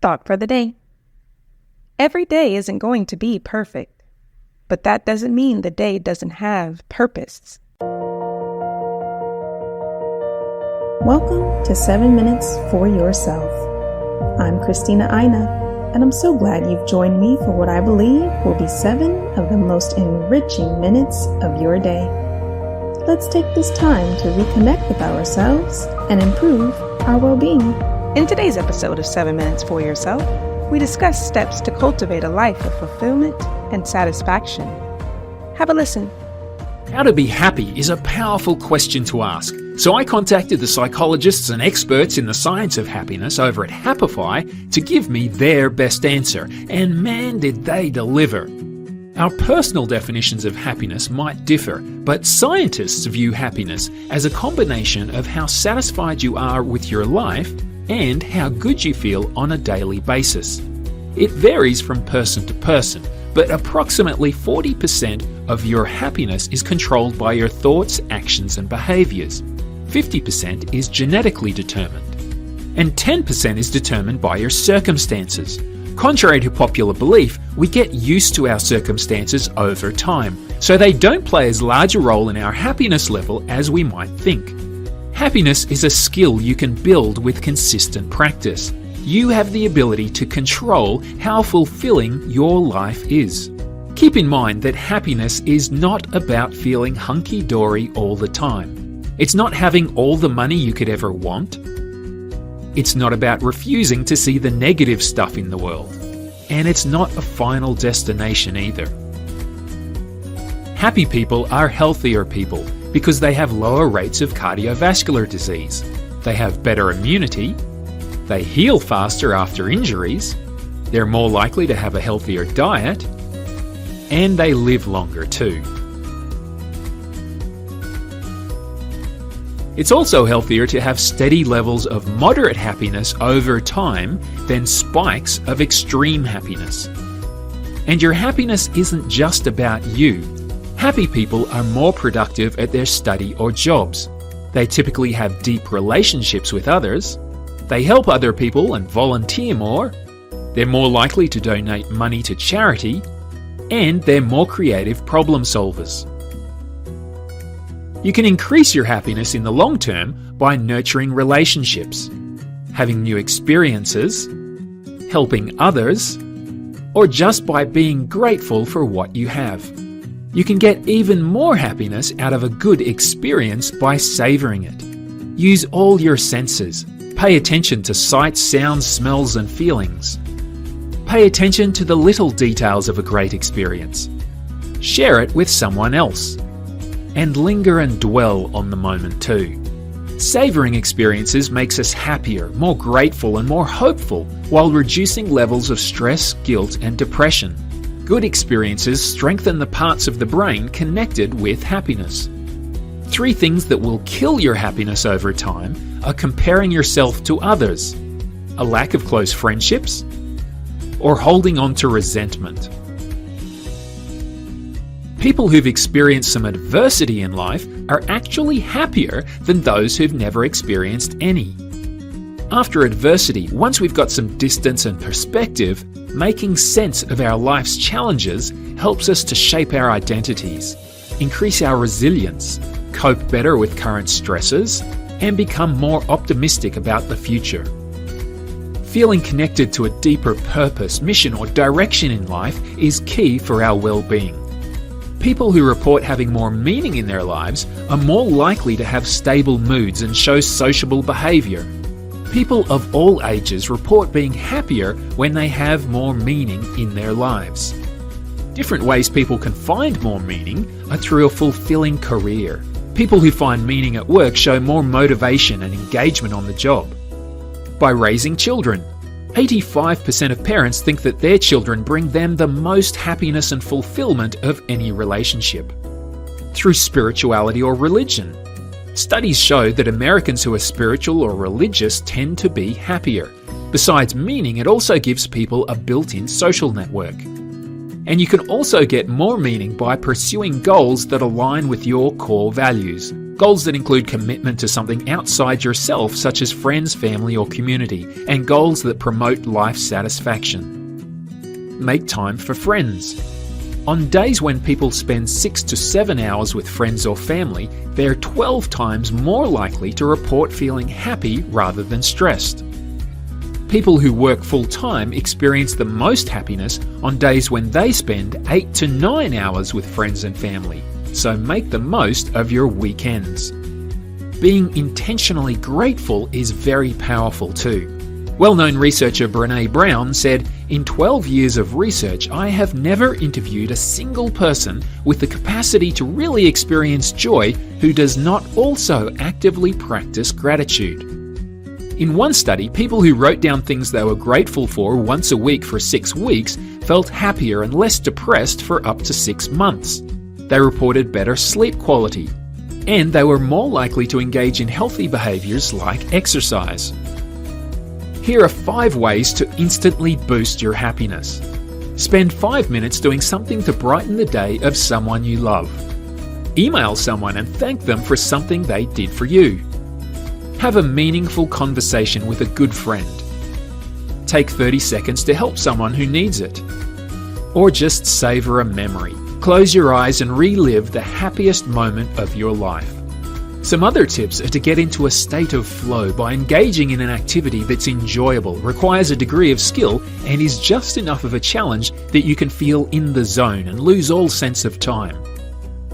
thought for the day. Every day isn't going to be perfect, but that doesn't mean the day doesn't have purpose. Welcome to 7 Minutes for Yourself. I'm Christina Aina, and I'm so glad you've joined me for what I believe will be 7 of the most enriching minutes of your day. Let's take this time to reconnect with ourselves and improve our well-being. In today's episode of 7 Minutes for Yourself, we discuss steps to cultivate a life of fulfillment and satisfaction. Have a listen. How to be happy is a powerful question to ask. So I contacted the psychologists and experts in the science of happiness over at Happify to give me their best answer, and man did they deliver. Our personal definitions of happiness might differ, but scientists view happiness as a combination of how satisfied you are with your life and how good you feel on a daily basis. It varies from person to person, but approximately 40% of your happiness is controlled by your thoughts, actions, and behaviors. 50% is genetically determined, and 10% is determined by your circumstances. Contrary to popular belief, we get used to our circumstances over time, so they don't play as large a role in our happiness level as we might think. Happiness is a skill you can build with consistent practice. You have the ability to control how fulfilling your life is. Keep in mind that happiness is not about feeling hunky-dory all the time. It's not having all the money you could ever want. It's not about refusing to see the negative stuff in the world. And it's not a final destination either. Happy people are healthier people because they have lower rates of cardiovascular disease. They have better immunity. They heal faster after injuries. They're more likely to have a healthier diet. And they live longer too. It's also healthier to have steady levels of moderate happiness over time than spikes of extreme happiness. And your happiness isn't just about you. Happy people are more productive at their study or jobs. They typically have deep relationships with others. They help other people and volunteer more. They're more likely to donate money to charity. And they're more creative problem solvers. You can increase your happiness in the long term by nurturing relationships, having new experiences, helping others, or just by being grateful for what you have. You can get even more happiness out of a good experience by savouring it. Use all your senses. Pay attention to sights, sounds, smells, and feelings. Pay attention to the little details of a great experience. Share it with someone else. And linger and dwell on the moment too. Savouring experiences makes us happier, more grateful, and more hopeful while reducing levels of stress, guilt, and depression. Good experiences strengthen the parts of the brain connected with happiness. 3 things that will kill your happiness over time are comparing yourself to others, a lack of close friendships, or holding on to resentment. People who've experienced some adversity in life are actually happier than those who've never experienced any. After adversity, once we've got some distance and perspective, making sense of our life's challenges helps us to shape our identities, increase our resilience, cope better with current stresses, and become more optimistic about the future. Feeling connected to a deeper purpose, mission, or direction in life is key for our well-being. People who report having more meaning in their lives are more likely to have stable moods and show sociable behaviour. People of all ages report being happier when they have more meaning in their lives. Different ways people can find more meaning are through a fulfilling career. People who find meaning at work show more motivation and engagement on the job. By raising children. 85% of parents think that their children bring them the most happiness and fulfillment of any relationship. Through spirituality or religion. Studies show that Americans who are spiritual or religious tend to be happier. Besides meaning, it also gives people a built-in social network. And you can also get more meaning by pursuing goals that align with your core values. Goals that include commitment to something outside yourself, such as friends, family, or community, and goals that promote life satisfaction. Make time for friends. On days when people spend 6 to 7 hours with friends or family, they're 12 times more likely to report feeling happy rather than stressed. People who work full-time experience the most happiness on days when they spend 8 to 9 hours with friends and family, so make the most of your weekends. Being intentionally grateful is very powerful too. Well-known researcher Brené Brown said, "In 12 years of research, I have never interviewed a single person with the capacity to really experience joy who does not also actively practice gratitude." In one study, people who wrote down things they were grateful for once a week for 6 weeks felt happier and less depressed for up to 6 months. They reported better sleep quality, and they were more likely to engage in healthy behaviors like exercise. Here are 5 ways to instantly boost your happiness. Spend 5 minutes doing something to brighten the day of someone you love. Email someone and thank them for something they did for you. Have a meaningful conversation with a good friend. Take 30 seconds to help someone who needs it. Or just savor a memory. Close your eyes and relive the happiest moment of your life. Some other tips are to get into a state of flow by engaging in an activity that's enjoyable, requires a degree of skill, and is just enough of a challenge that you can feel in the zone and lose all sense of time.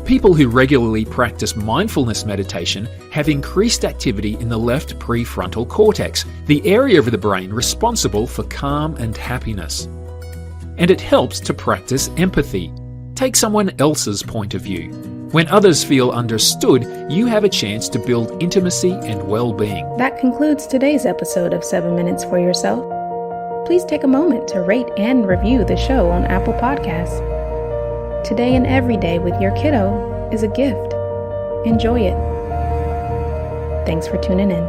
People who regularly practice mindfulness meditation have increased activity in the left prefrontal cortex, the area of the brain responsible for calm and happiness. And it helps to practice empathy. Take someone else's point of view. When others feel understood, you have a chance to build intimacy and well-being. That concludes today's episode of 7 Minutes for Yourself. Please take a moment to rate and review the show on Apple Podcasts. Today and every day with your kiddo is a gift. Enjoy it. Thanks for tuning in.